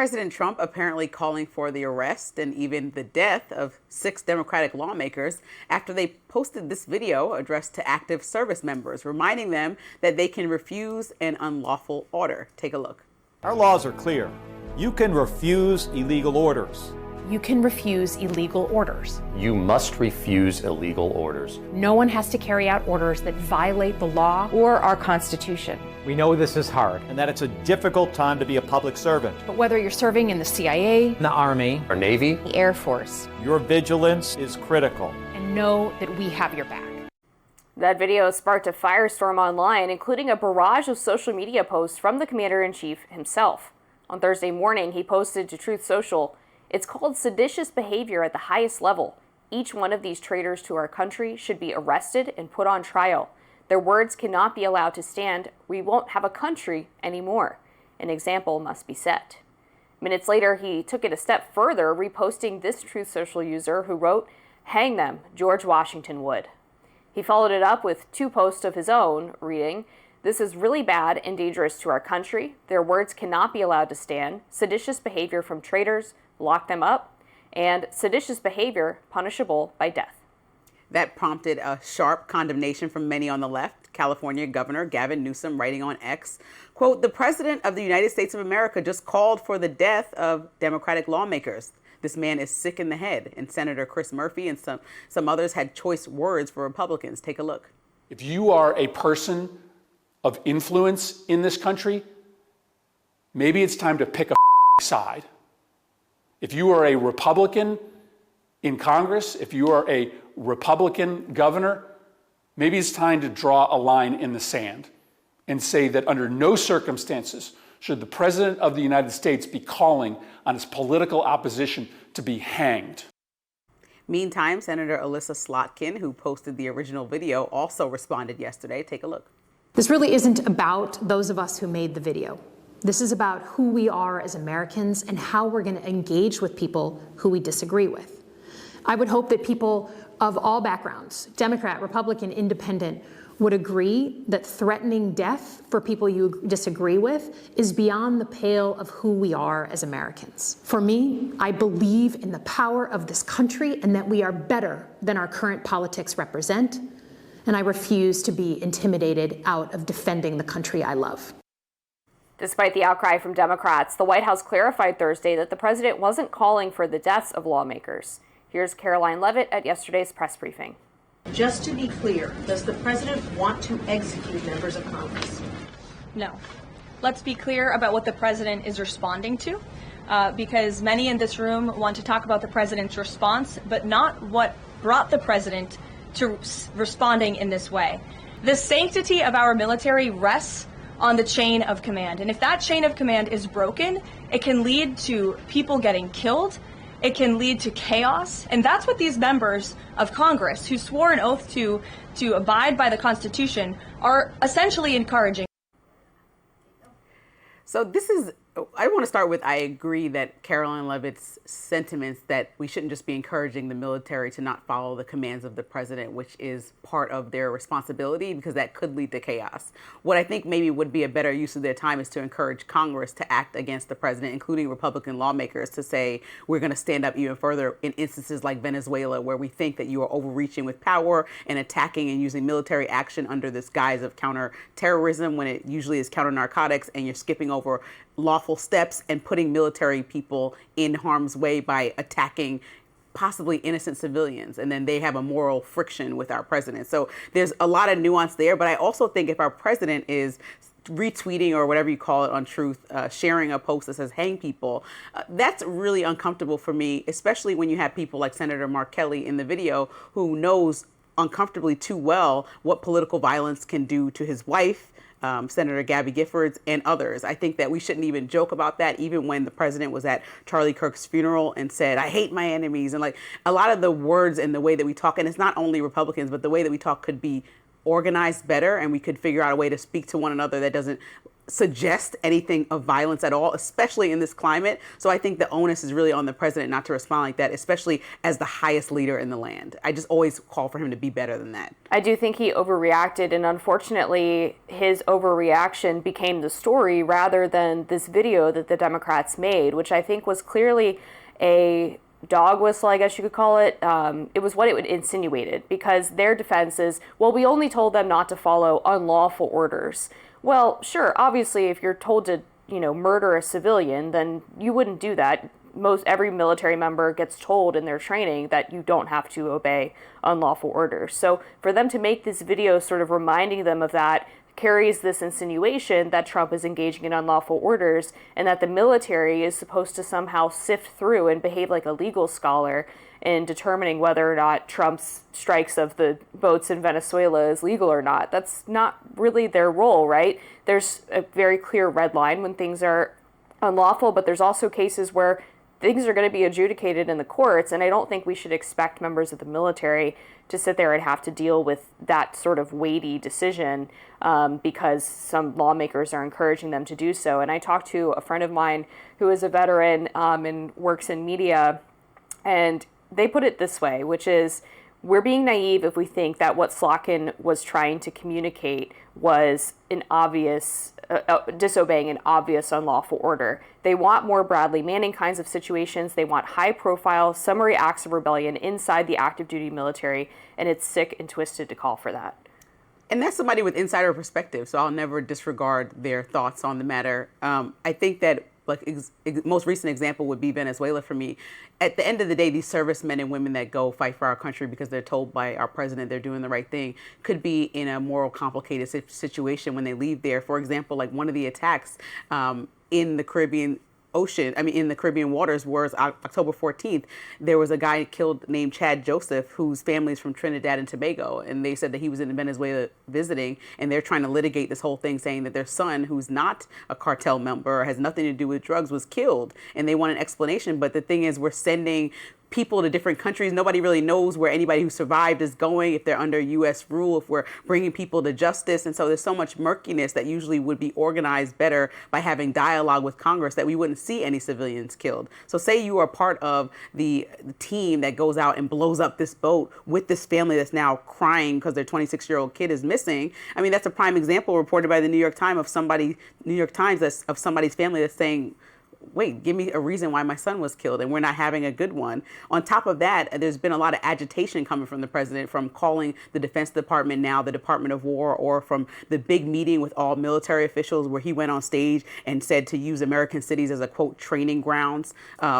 President Trump apparently calling for the arrest and even the death of 6 Democratic lawmakers after they posted this video addressed to active service members, reminding them that they can refuse an unlawful order. Take a look. Our laws are clear. You can refuse illegal orders. You can refuse illegal orders. You must refuse illegal orders. No one has to carry out orders that violate the law or our Constitution. We know this is hard and that it's a difficult time to be a public servant. But whether you're serving in the CIA, The Army, Our Navy, the Air Force, your vigilance is critical. and know that we have your back. That video sparked a firestorm online, including a barrage of social media posts from the commander-in-chief himself. On Thursday morning, he posted to Truth Social, "It's called seditious behavior at the highest level. Each one of these traitors to our country should be arrested and put on trial. Their words cannot be allowed to stand. We won't have a country anymore. An example must be set." Minutes later, he took it a step further, reposting this Truth Social user who wrote, "Hang them, George Washington would." He followed it up with 2 posts of his own, reading, "This is really bad and dangerous to our country. Their words cannot be allowed to stand. Seditious behavior from traitors, lock them up. And seditious behavior punishable by death." That prompted a sharp condemnation from many on the left. California Governor Gavin Newsom writing on X, quote, "The President of the United States of America just called for the death of Democratic lawmakers. This man is sick in the head." And Senator Chris Murphy and some others had choice words for Republicans. Take a look. If you are a person of influence in this country, maybe it's time to pick a side. If you are a Republican in Congress, if you are a Republican governor, maybe it's time to draw a line in the sand and say that under no circumstances should the President of the United States be calling on his political opposition to be hanged. Meantime, Senator Alyssa Slotkin, who posted the original video, also responded yesterday. Take a look. This really isn't about those of us who made the video. This is about who we are as Americans and how we're going to engage with people who we disagree with. I would hope that people of all backgrounds, Democrat, Republican, Independent, would agree that threatening death for people you disagree with is beyond the pale of who we are as Americans. For me, I believe in the power of this country and that we are better than our current politics represent, and I refuse to be intimidated out of defending the country I love. Despite the outcry from Democrats, the White House clarified Thursday that the president wasn't calling for the deaths of lawmakers. Here's Caroline Levitt at yesterday's press briefing. Just to be clear, does the president want to execute members of Congress? No. Let's be clear about what the president is responding to, because many in this room want to talk about the president's response, but not what brought the president to responding in this way. The sanctity of our military rests on the chain of command. And if that chain of command is broken, it can lead to people getting killed. It can lead to chaos. And that's what these members of Congress who swore an oath to abide by the Constitution are essentially encouraging. So I want to start with, I agree that Caroline Levitt's sentiments that we shouldn't just be encouraging the military to not follow the commands of the president, which is part of their responsibility, because that could lead to chaos. What I think maybe would be a better use of their time is to encourage Congress to act against the president, including Republican lawmakers, to say we're going to stand up even further in instances like Venezuela, where we think that you are overreaching with power and attacking and using military action under this guise of counterterrorism when it usually is counter narcotics, and you're skipping over lawful steps and putting military people in harm's way by attacking possibly innocent civilians. And then they have a moral friction with our president. So there's a lot of nuance there. But I also think if our president is retweeting or whatever you call it on Truth, sharing a post that says hang people, that's really uncomfortable for me, especially when you have people like Senator Mark Kelly in the video who knows uncomfortably too well what political violence can do to his wife, Senator Gabby Giffords, and others. I think that we shouldn't even joke about that, even when the president was at Charlie Kirk's funeral and said, "I hate my enemies." And like a lot of the words and the way that we talk, and it's not only Republicans, but the way that we talk could be organized better, and we could figure out a way to speak to one another that doesn't suggest anything of violence at all, especially in this climate. So I think the onus is really on the president not to respond like that, especially as the highest leader in the land. I just always call for him to be better than that. I do think he overreacted, and unfortunately, his overreaction became the story rather than this video that the Democrats made, which I think was clearly a dog whistle, I guess you could call it. It was what it insinuated, because their defense is, well, we only told them not to follow unlawful orders. Well, sure, obviously, if you're told to, murder a civilian, then you wouldn't do that. Every military member gets told in their training that you don't have to obey unlawful orders. So for them to make this video sort of reminding them of that carries this insinuation that Trump is engaging in unlawful orders and that the military is supposed to somehow sift through and behave like a legal scholar in determining whether or not Trump's strikes of the boats in Venezuela is legal or not. That's not really their role, right? There's a very clear red line when things are unlawful, but there's also cases where things are going to be adjudicated in the courts, and I don't think we should expect members of the military to sit there and have to deal with that sort of weighty decision because some lawmakers are encouraging them to do so. And I talked to a friend of mine who is a veteran and works in media, and they put it this way, which is, we're being naive if we think that what Slotkin was trying to communicate was an obvious, disobeying an obvious unlawful order. They want more Bradley Manning kinds of situations. They want high-profile summary acts of rebellion inside the active duty military, and it's sick and twisted to call for that. And that's somebody with insider perspective, so I'll never disregard their thoughts on the matter. I think that most recent example would be Venezuela for me. At the end of the day, these servicemen and women that go fight for our country because they're told by our president they're doing the right thing could be in a moral complicated situation when they leave there. For example, like one of the attacks in the Caribbean in the Caribbean waters was October 14th. There was a guy killed named Chad Joseph, whose family is from Trinidad and Tobago. And they said that he was in Venezuela visiting, and they're trying to litigate this whole thing, saying that their son, who's not a cartel member or has nothing to do with drugs, was killed. And they want an explanation. But the thing is, we're sending people to different countries. Nobody really knows where anybody who survived is going, if they're under U.S. rule, if we're bringing people to justice. And so there's so much murkiness that usually would be organized better by having dialogue with Congress that we wouldn't see any civilians killed. So say you are part of the team that goes out and blows up this boat with this family that's now crying because their 26-year-old kid is missing. I mean, that's a prime example reported by the New York Times that's of somebody's family that's saying, wait, give me a reason why my son was killed, and we're not having a good one. On top of that, there's been a lot of agitation coming from the president, from calling the Defense Department now the Department of War, or from the big meeting with all military officials where he went on stage and said to use American cities as a, quote, training grounds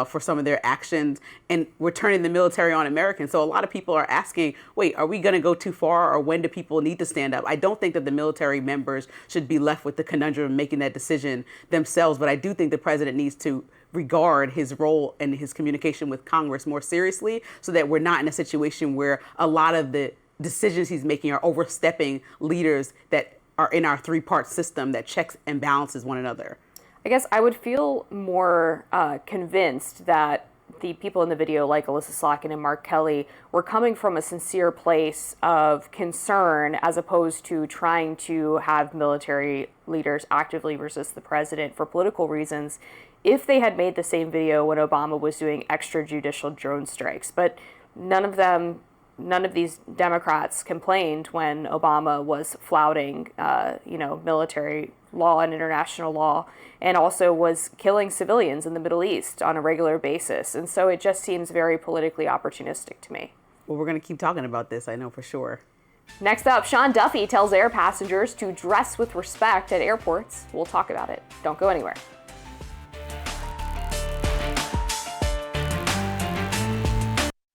for some of their actions. And we're turning the military on Americans. So a lot of people are asking, wait, are we going to go too far, or when do people need to stand up? I don't think that the military members should be left with the conundrum of making that decision themselves, but I do think the president needs to regard his role and his communication with Congress more seriously, so that we're not in a situation where a lot of the decisions he's making are overstepping leaders that are in our three-part system that checks and balances one another. I guess I would feel more convinced that the people in the video, like Alyssa Slotkin and Mark Kelly, were coming from a sincere place of concern, as opposed to trying to have military leaders actively resist the president for political reasons, if they had made the same video when Obama was doing extrajudicial drone strikes. But none of these Democrats complained when Obama was flouting, military law and international law, and also was killing civilians in the Middle East on a regular basis. And so it just seems very politically opportunistic to me. Well, we're going to keep talking about this, I know for sure. Next up, Sean Duffy tells air passengers to dress with respect at airports. We'll talk about it. Don't go anywhere.